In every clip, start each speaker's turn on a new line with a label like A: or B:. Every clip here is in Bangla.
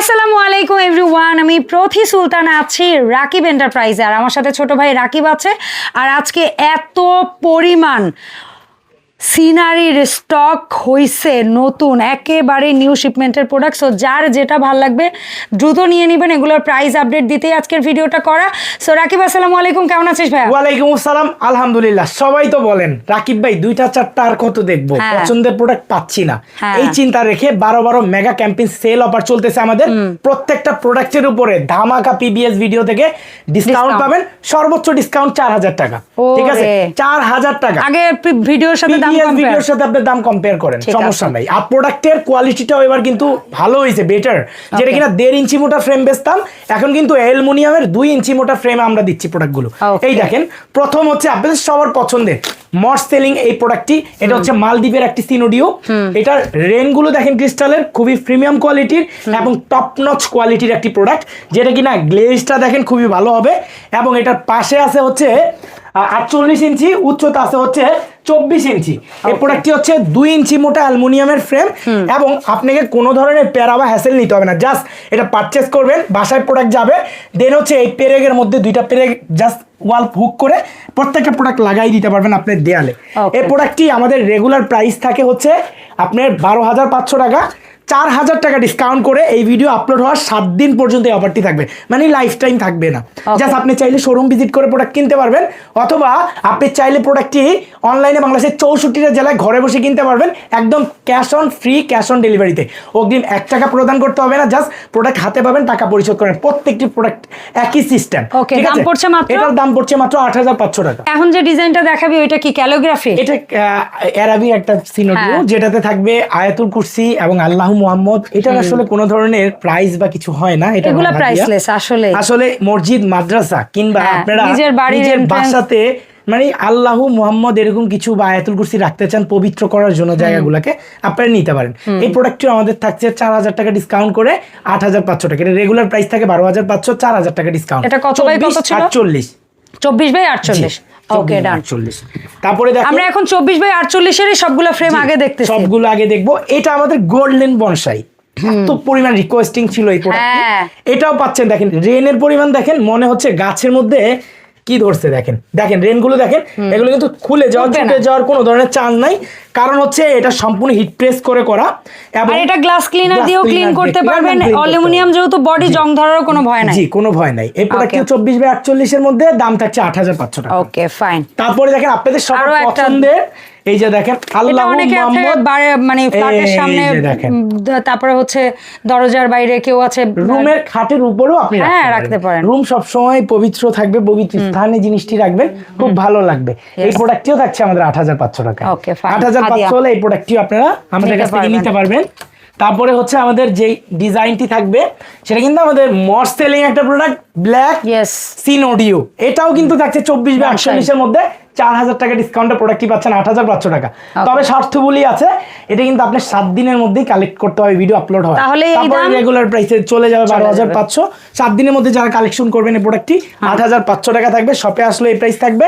A: আসসালামু আলাইকুম এভরিওয়ান, আমি প্রথি সুলতান আছি রাকিব এন্টারপ্রাইজে, আর আমার সাথে ছোট ভাই রাকিব আছে। আর আজকে এত পরিমাণ সিনারির স্টক হইছে নতুন, একেবারে নিউ শিপমেন্টের প্রোডাক্ট। সো যার যেটা ভালো লাগবে দ্রুত নিয়ে নেবেন, এগুলোর প্রাইস আপডেট দিতেই আজকের ভিডিওটা করা। সো রাকিব আসসালামু আলাইকুম, কেমন আছিস ভাই?
B: ওয়ালাইকুম আসসালাম, আলহামদুলিল্লাহ। সবাই তো বলেন রাকিব ভাই দুইটা চারটা আর কত দেখবো, পছন্দের প্রোডাক্ট পাচ্ছি না। এই চিন্তা রেখে 12 মেগা ক্যাম্পেইন সেল অফার চলতেছে আমাদের। প্রত্যেকটা প্রোডাক্টের উপরে ধামাকা পিবিএস ভিডিও থেকে ডিসকাউন্ট পাবেন। সর্বোচ্চ ডিসকাউন্ট 4000 টাকা, ঠিক আছে? 4000 টাকা
A: আগে ভিডিওর সাথে
B: ভিডিওর সাথে আপনি দাম কম্পেয়ার করেন, সমস্যা নাই। আর প্রোডাক্টের কোয়ালিটিটাও এবার কিন্তু ভালো হয়েছে, বেটার। যেটা কিনা 1.5 ইঞ্চি মোটা ফ্রেম বেচতাম, এখন কিন্তু অ্যালুমিনিয়ামের 2 ইঞ্চি মোটা ফ্রেমে আমরা দিচ্ছি প্রোডাক্টগুলো। এই দেখেন, প্রথম হচ্ছে আপনাদের সবার পছন্দের মোস্ট সেলিং এই প্রোডাক্টটি। এটা হচ্ছে মালদ্বীপের একটি সিনোডিও। এটার রেনগুলো দেখেন ক্রিস্টালের, খুবই প্রিমিয়াম কোয়ালিটির এবং টপ নচ কোয়ালিটির একটি প্রোডাক্ট, যেটা কিনা গ্লেজটা দেখেন খুবই ভালো হবে। এবং এটার পাশে আছে হচ্ছে 48 ইঞ্চি, উচ্চতা আছে হচ্ছে 24 ইঞ্চি। এই প্রোডাক্টটি হচ্ছে 2 ইঞ্চি মোটা অ্যালুমিনিয়ামের ফ্রেম, এবং আপনাকে কোনো ধরনের প্যারা বা হ্যাসেল নিতে হবে না। জাস্ট এটা পারচেস করবেন, বাসায় প্রোডাক্ট যাবে, দেন হচ্ছে এই পেরেকের মধ্যে 2টা পেরেক জাস্ট ওয়াল হুক করে প্রত্যেকটা প্রোডাক্ট লাগাই দিতে পারবেন আপনার দেয়ালে। এই প্রোডাক্টটি আমাদের রেগুলার প্রাইস থাকে হচ্ছে আপনার 12,500 টাকা। 4000 টাকা ডিসকাউন্ট করে এই ভিডিও আপলোড হওয়ার 7 দিন পর্যন্ত এই অফারটি থাকবে, মানে লাইফ টাইম থাকবে না। জাস্ট আপনি চাইলে শোরুম ভিজিট করে প্রোডাক্ট কিনতে পারবেন, অথবা আপনি চাইলে প্রোডাক্টটি অনলাইনে বাংলাদেশের 64টা জেলায় ঘরে বসে কিনতে পারবেন, একদম cash on free, cash on ডেলিভারিতে। অগ্রিম 1 টাকা প্রদান করতে হবে না, জাস্ট প্রোডাক্ট হাতে পাবেন, টাকা পরিশোধ করেন। প্রত্যেকটি প্রোডাক্ট একই সিস্টেম, ঠিক আছে? এটার দাম পড়ছে মাত্র 8500 টাকা।
A: এখন যে ডিজাইনটা দেখাবি ওইটা কি ক্যালিগ্রাফি?
B: এটা আরবি একটা সিনোডিও, যেটাতে থাকবে আয়াতুল কুরসি এবং আল্লাহু মুহাম্মদ। এটা আসলে কোনো ধরনের প্রাইস বা কিছু হয় না, এটা
A: এগুলো প্রাইসলেস। আসলে
B: মসজিদ, মাদ্রাসা কিংবা আপনারা নিজের বাসাতে মানে আল্লাহু মুহাম্মদ এরকম কিছু বা আয়াতুল কুরসি রাখতে চান পবিত্র করার জন্য জায়গাগুলোকে, আপনারা নিতে পারেন। এই প্রোডাক্টটি আমাদের থাকছে 4000 টাকা ডিসকাউন্ট করে 8500 টাকা। এটা রেগুলার প্রাইস থাকে 12500, 4000 টাকা ডিসকাউন্ট।
A: এটা কত বাই কত ছিল?
B: 48,
A: 24/48। ওকে, ডান।
B: তারপরে দেখো,
A: আমরা এখন 24/48 এর সবগুলো ফ্রেম আগে দেখতেছি,
B: সবগুলো আগে দেখবো। এটা আমাদের গোল্ডেন বনসাই, এত পরিমাণ রিকোয়েস্টিং ছিল এই প্রোডাক্টটি। এটাও পাচ্ছেন, দেখেন রেনের পরিমাণ দেখেন, মনে হচ্ছে গাছের মধ্যে কি ধরছে। দেখেন দেখেন রেনগুলো দেখেন, এগুলো কিন্তু খুলে যাওয়ার কোনো ধরনের চান্স নাই, কারণ হচ্ছে এটা সম্পূর্ণ হিট প্রেস করে করা। এবং
A: এটা গ্লাস ক্লিনার দিয়েও ক্লিন করতে পারবেন। অ্যালুমিনিয়াম যেহেতু বডি জং ধরারও কোনো ভয় নাই।
B: জি, কোনো ভয় নাই। এই প্রোডাক্টটি 24/48 এর মধ্যে দাম থাকছে 8500 টাকা।
A: ওকে, ফাইন।
B: তারপরে দেখেন আপনাদের সবার পছন্দের এই যে দেখেন আল্লাহু মুহাম্মদ,
A: মানে ফ্ল্যাটের সামনে, তারপরে হচ্ছে দরজার বাইরে কেউ আছে,
B: রুমের খাটের উপরেও আপনি
A: রাখতে পারেন।
B: রুম সব সময় পবিত্র থাকবে, পবিত্র স্থানে জিনিসটি রাখবেন, খুব ভালো লাগবে। এই প্রোডাক্টটিও থাকছে আমাদের 8500 টাকা। 8500 হলে এই প্রোডাক্টটিও আপনারা আমাদের কাছ থেকে নিতে পারবেন। তারপরে হচ্ছে আমাদের যে ডিজাইনটি থাকবে সেটা কিন্তু আমাদের মোস্ট সেলিং একটা প্রোডাক্ট, ব্ল্যাক সিনোডিও। এটাও কিন্তু থাকছে 24/48 এর মধ্যে। 4000 টাকা ডিসকাউন্টে প্রোডাক্টটি পাচ্ছেন 8500 টাকা। তবে স্বার্থবলী আছে, এটা কিন্তু আপনি 7 দিনের মধ্যেই কালেক্ট করতে হবে, ভিডিও আপলোড হয়, তারপরে রেগুলার প্রাইসে চলে যাবে 12500। 7 দিনের মধ্যে যারা কালেকশন করবেন এই প্রোডাক্টটি 8500 টাকা থাকবে। শপে আসলে এই প্রাইস থাকবে,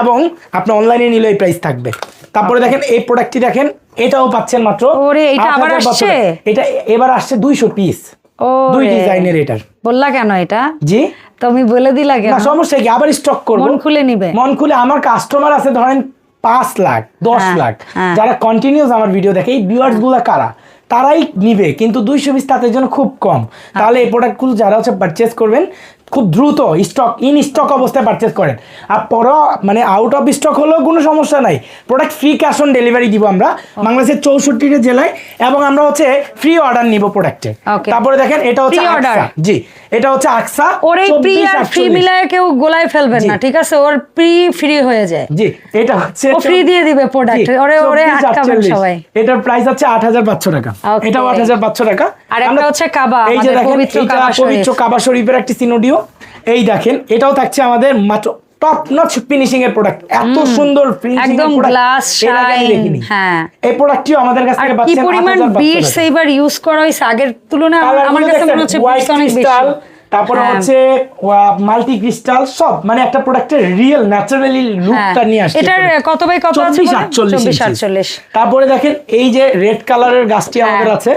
B: এবং আপনি অনলাইনে নিলে এই প্রাইস থাকবে। তারপরে দেখেন এই প্রোডাক্টটি দেখেন, এটাও পাচ্ছেন মাত্র। এটা এবার আসছে 200 পিস, 2 ডিজাইনের। এটার
A: বললা কেন এটা?
B: জি,
A: তুমি বলে দিলা কেন?
B: না সমস্যা কি, আবার স্টক করব,
A: মন খুলে নিবে।
B: মন খুলে। আমার কাস্টমার আছে ধরেন 5 লাখ 10 লাখ, যারা কন্টিনিউস আমার ভিডিও দেখে, এই ভিউয়ার্স গুলা কারা, তারাই নিবে, কিন্তু 200 পিস তাদের জন্য খুব কম। তাহলে এই প্রোডাক্টগুলো যারা হচ্ছে পারচেস করবেন, খুব দ্রুত ইন স্টক অবস্থায় পারচেস করেন। আর পরে মানে আউট অফ স্টক হলেও কোনো সমস্যা নাই, product free cash on delivery দিব আমরা বাংলাদেশের 64টা জেলায়, এবং আমরা হচ্ছে ফ্রি অর্ডার নিব প্রোডাক্টে। তারপরে দেখেন এটা হচ্ছে আকসা। জি, এটা হচ্ছে আকসা।
A: ওর এই প্রি আর ফ্রি মিলায় কেউ গোলায় ফেলবেন না, ঠিক আছে? ওর ফ্রি হয়ে যায়।
B: জি, এটা হচ্ছে
A: ও ফ্রি দিয়ে দিবে প্রোডাক্ট, ওরে আটকাবেন সবাই।
B: এটার প্রাইস হচ্ছে 8500 টাকা। এটাও 8500 টাকা।
A: আর একটা হচ্ছে কাবা,
B: এই যে দেখেন, পবিত্র কাবা শরীফের একটি সিনোডিও। এই দেখেন, এটাও থাকছে আমাদের মাত্র টপ নচ ফিনিশিং এর প্রোডাক্ট, এত সুন্দর ফিনিশিং,
A: একদম গ্লাস শাইন। হ্যাঁ,
B: এই প্রোডাক্টটিও আমাদের কাছ থেকে পাচ্ছেন।
A: কি পরিমাণ বিটস এইবার ইউজ করা হইছে আগের তুলনায়, আমার কাছে মনে হচ্ছে বিটস অনেক বেশি।
B: তারপরে হচ্ছে মাল্টি ক্রিস্টাল, সব মানে একটা প্রোডাক্টের রিয়েল ন্যাচারালি লুকটা নিয়ে আসছে।
A: এটার কত বাই কত আছে?
B: 24/48। তারপরে দেখেন এই যে রেড কালারের গাছটি আমাদের আছে,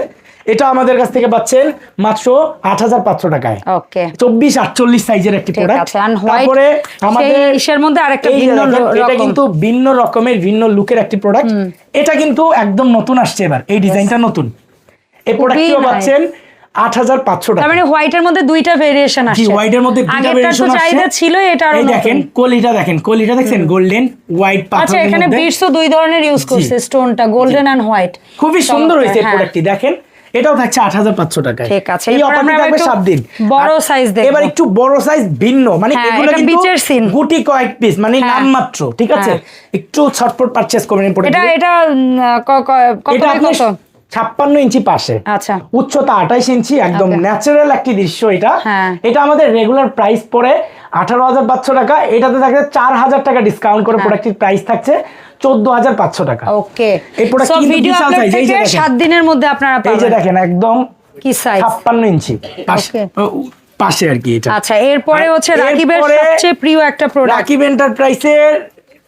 B: এটা আমাদের কাছ থেকে পাচ্ছেন মাত্র 8,500 টাকায়।
A: ওকে
B: 24-48 সাইজের একটি প্রোডাক্ট। তারপরে আমাদের
A: ইসের মধ্যে আরেকটা
B: এই যে
A: ভিন্ন
B: দেখেন, এটা
A: রকম।
B: কিন্তু ভিন্ন রকমের ভিন্ন লুকের একটি প্রোডাক্ট। এটা কিন্তু একদম নতুন আসছে এবার, এই ডিজাইনটা নতুন। এই প্রোডাক্টটিও
A: nice।
B: পাচ্ছেন 8,500 টাকা।
A: তার মানে হোয়াইটের মধ্যে দুইটা ভেরিয়েশন আসছে।
B: জি, হোয়াইটের মধ্যে দুইটা ভেরিয়েশন আসছে।
A: চাহিদা ছিল, এটা আরো
B: এই দেখেন কলিটা, দেখেন কলিটা দেখছেন গোল্ডেন হোয়াইট
A: আচ্ছা,
B: পাথরের
A: এখানে
B: মধ্যে।
A: বিটসও দুই ধরনের ইউজ করছে, স্টোনটা গোল্ডেন এন্ড হোয়াইট।
B: খুবই সুন্দর হয়েছে
A: হ্যাঁ।
B: প্রোডাক্টটি, দেখেন এটাও থাকছে 8,500 টাকায়।
A: ঠিক আছে,
B: এই
A: এরপর
B: অফারটি
A: আমরা
B: থাকবে
A: একটু
B: 7 দিন।
A: বড়
B: আর
A: সাইজ দেখব।
B: এবার একটু বড় সাইজ ভিন্ন, মানে
A: হ্যাঁ,
B: এগুলো
A: এটা
B: কিন্তু
A: বিচের সিন।
B: গুটি কয়েক পিস, মানে
A: হ্যাঁ।
B: নামমাত্র, ঠিক আছে? একটু ছটফট পারচেজ করবেন এই প্রোডাক্ট।
A: এটা কত
B: এটা
A: বাই
B: আপনি
A: কত?
B: 56 ইঞ্চি পাশে,
A: আচ্ছা,
B: উচ্চতা 28 ইঞ্চি, একদম
A: Okay.
B: ন্যাচারাল একটি দৃশ্য এটা।
A: হ্যাঁ।
B: এটা আমাদের রেগুলার প্রাইস পড়ে 18,500 টাকা। এটাতে থাকছে 4,000 টাকা ডিসকাউন্ট করে প্রোডাক্টের প্রাইস থাকছে 14,500 টাকা।
A: ওকে।
B: এই প্রোডাক্ট
A: সো
B: কিন্তু
A: ভিডিও
B: বিশাল
A: আপলোড
B: size, এই যে
A: থেকে
B: দেখেন।
A: 7 দিনের মধ্যে আপনারা
B: এই যে
A: পাবেন।
B: দেখেন একদম
A: কি সাইজ?
B: 56 ইঞ্চি পাশে, পাশে আর কি এটা।
A: আচ্ছা, এরপরে হচ্ছে
B: আর
A: রাকিবের
B: এরপরে
A: সবচেয়ে প্রিয় একটা প্রোডাক্ট।
B: রাকিব এন্টারপ্রাইজের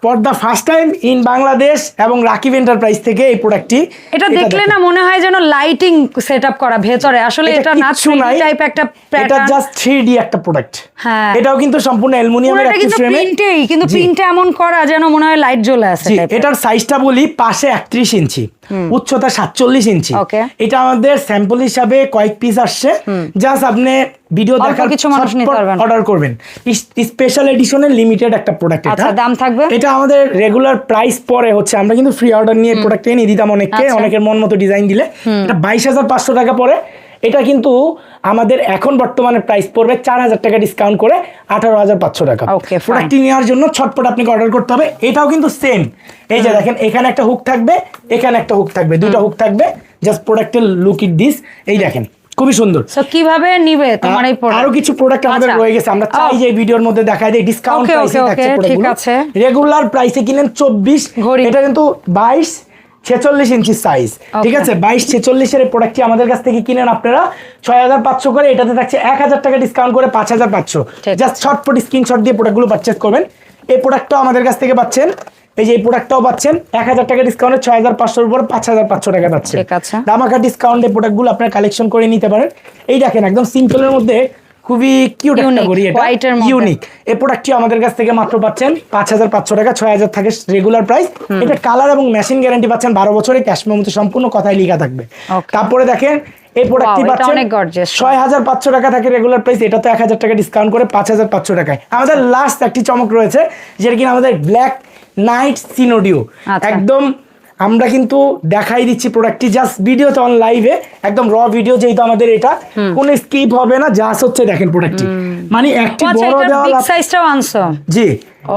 B: for the first time in Bangladesh এবং রাকিব এন্টারপ্রাইজ থেকে এই প্রোডাক্টটি।
A: এটা দেখলে না মনে হয় যেন লাইটিং সেটআপ করা ভেতরে, আসলে এটা না
B: কিচ্ছু
A: 3D
B: নাই,
A: টাইপ একটা
B: এটা
A: প্যাটার্ন।
B: জাস্ট 3D একটা প্রোডাক্ট।
A: হ্যাঁ,
B: এটাও কিন্তু সম্পূর্ণ অ্যালুমিনিয়ামের
A: পুরোটা
B: একটা
A: কিন্তু
B: ফ্রেমে।
A: প্রিন্টেই, কিন্তু প্রিন্টটা এমন করা যেন মনে হয় লাইট জ্বলে আছে
B: জি,
A: টাইপের।
B: এটার সাইজটা বলি, পাশে 31 ইঞ্চি, উচ্চতা 47 ইঞ্চি।
A: Okay.
B: এটা আমাদের স্যাম্পল হিসাবে কয়েক পিস আসছে, জাস্ট আপনি ভিডিও
A: অল্প
B: দেখার
A: কিছু মানুষ নিতে পারবেন।
B: অর্ডার করবেন। স্পেশাল এডিশনের লিমিটেড একটা প্রোডাক্ট এটা।
A: আচ্ছা, দাম থাকবে?
B: এটা আমাদের রেগুলার প্রাইস পরে হচ্ছে, আমরা কিন্তু ফ্রি অর্ডার নিয়ে প্রোডাক্ট এনে দিতাম অনেককে,
A: আচ্ছা।
B: অনেকের মন মতো ডিজাইন দিলে। এটা 22,500 টাকা পরে। এটা কিন্তু আমাদের এখন বর্তমানে প্রাইস পড়বে 4,000 টাকা ডিসকাউন্ট করে 18,500 টাকা।
A: Okay, fine.
B: প্রোডাক্টটি নেওয়ার জন্য ছটপট আপনাকে অর্ডার করতে হবে। এটাও কিন্তু সেম, এই যে দেখেন এখানে একটা হুক থাকবে, এখানে একটা হুক থাকবে, দুইটা হুক থাকবে। জাস্ট প্রোডাক্টের লুক ইট দিস, এই দেখেন খুবই সুন্দর।
A: সো কিভাবে নিবে তোমার এই প্রোডাক্ট?
B: আরো কিছু প্রোডাক্ট আমাদের
A: আচ্ছা।
B: রয়ে গেছে, আমরা চাই যে এই ভিডিওর মধ্যে দেখাই দেই। ডিসকাউন্ট
A: Okay,
B: প্রাইসে
A: okay,
B: থাকছে
A: okay,
B: প্রোডাক্টগুলো।
A: ঠিক আছে।
B: রেগুলার প্রাইসে কিনেন 24,
A: ঘড়ি।
B: এটা কিন্তু 22-46 ইঞ্চি সাইজ, ঠিক
A: Okay.
B: আছে? 22-46 এর প্রোডাক্টটি আমাদের কাছ থেকে কিনেন আপনারা 6,500 করে। এটাতে থাকছে 1,000 টাকা ডিসকাউন্ট করে 5,500।
A: ঠিক
B: জাস্ট ছটপট স্ক্রিনশট দিয়ে প্রোডাক্টগুলো পারচেজ করবেন। এই প্রোডাক্টটাও আমাদের কাছ থেকে পাচ্ছেন, এই যে এই প্রোডাক্টটাও পাচ্ছেন 1,000 টাকা ডিসকাউন্টে 6,500 উপর 5,500 টাকা পাচ্ছেন।
A: ঠিক আছে।
B: দামাকা ডিসকাউন্টে প্রোডাক্টগুলো আপনারা কালেকশন করে নিতে পারেন। এই দেখেন একদম সিম্পলের মধ্যে খুবই কিউট একটা
A: Unique,
B: ঘড়ি, এটা
A: white এর মধ্যে।
B: ইউনিক। এই প্রোডাক্টটি আমাদের কাছ থেকে মাত্র পাচ্ছেন 5,500 টাকা, 6,000 থাকে রেগুলার প্রাইস। এটা কালার এবং মেশিন গ্যারান্টি পাচ্ছেন 12 বছরে, ক্যাশ মেমোতে সম্পূর্ণ কথাই লেখা থাকবে।
A: Okay.
B: তারপরে দেখেন এই প্রোডাক্টটি
A: Wow, এটা
B: পাচ্ছেন
A: অনেক gorgeous।
B: 6,500 টাকা থাকে রেগুলার প্রাইস, এটা তো 1,000 টাকা ডিসকাউন্ট করে 5,500 টাকায়। আমাদের লাস্ট একটি চমক রয়েছে, যেটা কিনা আমাদের ব্ল্যাক নাইট সিনোডিও।
A: আচ্ছা।
B: একদম আমরা কিন্তু দেখাই দিচ্ছি প্রোডাক্টটি জাস্ট ভিডিওতে অন লাইভে, একদম র ভিডিও, যেহেতু আমাদের এটা কোনো স্কিপ হবে না, জাস্ট হচ্ছে দেখেন প্রোডাক্টটি, মানে একটি
A: আচ্ছা,
B: বড়
A: এটা
B: দেওয়াল।
A: বিগ সাইজটাও আনছো?
B: জি,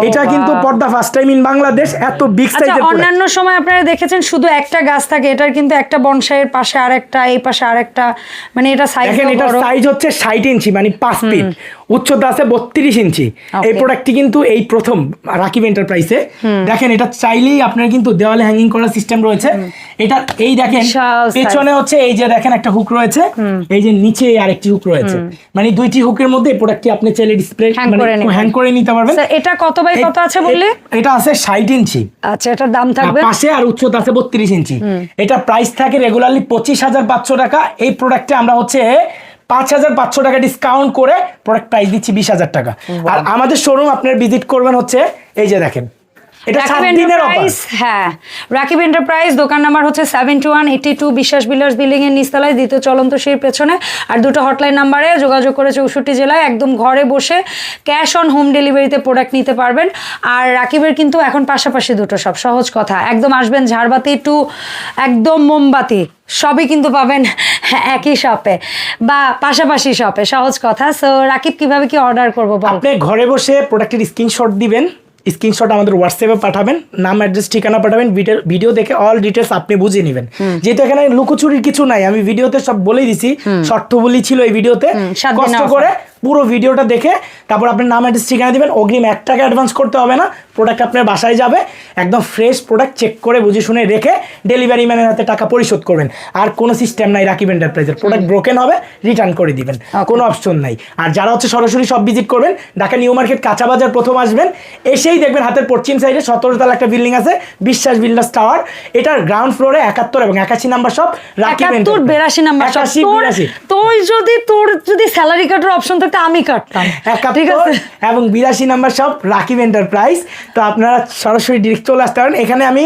B: এটা কিন্তু
A: বাহ।
B: পর্দা ফার্স্ট টাইম ইন বাংলাদেশ এত বিগ
A: আচ্ছা,
B: সাইজের প্রোডাক্ট।
A: অন্যান্য সময় আপনারা দেখেছেন শুধু একটা গাছ থাকে, এটার কিন্তু একটা বনসাইয়ের পাশে আরেকটা, এই পাশে আরেকটা, মানে এটা সাইজ
B: দেখেন এটার
A: বড়।
B: সাইজ হচ্ছে 60 ইঞ্চি, মানে 5 ফিট, উচ্চতা আছে 32 ইঞ্চি। এই
A: Okay.
B: প্রোডাক্টটি কিন্তু এই প্রথম রাকিব এন্টারপ্রাইজে। দেখেন এটা চাইলেই আপনার কিন্তু দেওয়ালে হ্যাঙ্গিং করার সিস্টেম রয়েছে। এটা এই দেখেন
A: বিশাল size।
B: পেছনে হচ্ছে এই যে দেখেন একটা হুক রয়েছে, এই যে নিচে আরেকটি হুক রয়েছে, মানে দুইটি হুকের মধ্যে এই প্রোডাক্টটি আপনি চাইলে ডিসপ্লে
A: Hang করে নিবেন।
B: হ্যাং করে নিতে পারবেন।
A: আচ্ছা, এটা কত বাই কত আছে বললে?
B: এটা আছে 60 ইঞ্চি,
A: আচ্ছা, এটার দাম থাকবে?
B: পাশে আর উচ্চতা আছে 32 ইঞ্চি। এটা প্রাইস থাকে রেগুলারলি 25,500 টাকা। এই প্রোডাক্টে আমরা হচ্ছে 5,500 টাকা ডিসকাউন্ট করে প্রোডাক্ট প্রাইস দিচ্ছি 20,000 টাকা। আর আমাদের শোরুম আপনার ভিজিট করবেন হচ্ছে এই যে দেখেন, এটা 7 দিনের অফার।
A: হ্যাঁ, রাকিব এন্টারপ্রাইজ, দোকান নাম্বার হচ্ছে 7182 বিশ্বাস বিলাস বিল্ডিং এর নিচতলায়, দ্বিতীয় চলন্ত সিঁড়ির পেছনে। আর দুটো হটলাইন নাম্বারে যোগাযোগ করে 64 জেলায় একদম ঘরে বসে ক্যাশ অন হোম ডেলিভারিতে প্রোডাক্ট নিতে পারবেন। আর রাকিবের কিন্তু এখন পাশাপাশি দুটো সব, সহজ কথা, একদম আসবেন ঝাড়বাতি টু একদম মোমবাতি, সবই কিন্তু পাবেন একই শপে বা পাশাপাশি শপে, সহজ কথা। সো রাকিব, কিভাবে কি অর্ডার করবো বল?
B: আপনি ঘরে বসে প্রোডাক্টের স্ক্রিনশট দিবেন, স্ক্রিনশট আমাদের হোয়াটসঅ্যাপে পাঠাবেন, নাম অ্যাড্রেস ঠিকানা পাঠাবেন, ভিডিও দেখে অল ডিটেলস আপনি বুঝে নেবেন। যেহেতু এখানে লুকোচুরির কিছু নাই, আমি ভিডিওতে সব বলেই দিছি, শর্ত বলি ছিল এই ভিডিওতে।
A: 7 দিনের
B: কষ্ট
A: offer।
B: করে পুরো ভিডিওটা দেখে তারপর আপনার নাম অ্যাড্রেস ঠিকানা দিবেন, অগ্রিম 1 টাকা অ্যাডভান্স করতে হবে না, প্রোডাক্ট আপনার বাসায় যাবে, একদম ফ্রেশ প্রোডাক্ট চেক করে বুঝে শুনে রেখে ডেলিভারি ম্যানের হাতে টাকা পরিশোধ করবেন। আর কোনো সিস্টেম নাই রাকিব এন্টারপ্রাইজের, প্রোডাক্ট ব্রোকেন হবে রিটার্ন করে দিবেন, কোনো অপশন নাই। আর যারা হচ্ছে সরাসরি সব ভিজিট করবেন, ঢাকা নিউ মার্কেট কাঁচা বাজার প্রথম আসবেন, এসেই দেখবেন হাতের পশ্চিম সাইডে 17 তলা একটা বিল্ডিং আছে, বিশ্বাস বিল্ডার্স টাওয়ার, এটার গ্রাউন্ড ফ্লোরে 71 এবং 81 নাম্বার সব রাকিব
A: 71 82 নাম্বার সব।
B: 81 82
A: তোর যদি স্যালারি কাটার অপশন থাকতো আমি কাটতাম, ঠিক
B: 71
A: আছে?
B: এবং 82 নাম্বার সব রাকিব এন্টারপ্রাইজ। তো আপনারা সরাসরি ডিরেক্ট চলে আসতে পারেন। এখানে আমি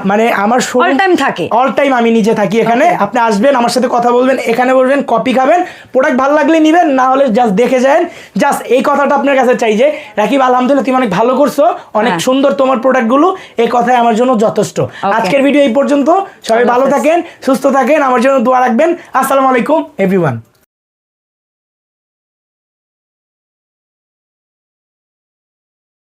B: মানে আমার
A: অল টাইম থাকে,
B: অল টাইম আমি নিজে থাকি এখানে। আপনি আসবেন, আমার সাথে কথা বলবেন, এখানে বলবেন, কপি খাবেন, প্রোডাক্ট ভালো লাগলে নেবেন, না হলে জাস্ট দেখে যান। জাস্ট এই কথাটা আপনার কাছে চাই যে রাকিব আলহামদুলিল্লাহ তুমি অনেক ভালো করছো, অনেক সুন্দর তোমার প্রোডাক্টগুলো, এই কথাই আমার জন্য যথেষ্ট। আজকের ভিডিও এই পর্যন্ত, সবাই ভালো থাকেন, সুস্থ থাকেন, আমার জন্য দোয়া রাখবেন। আসসালামু আলাইকুম এভরিওয়ান।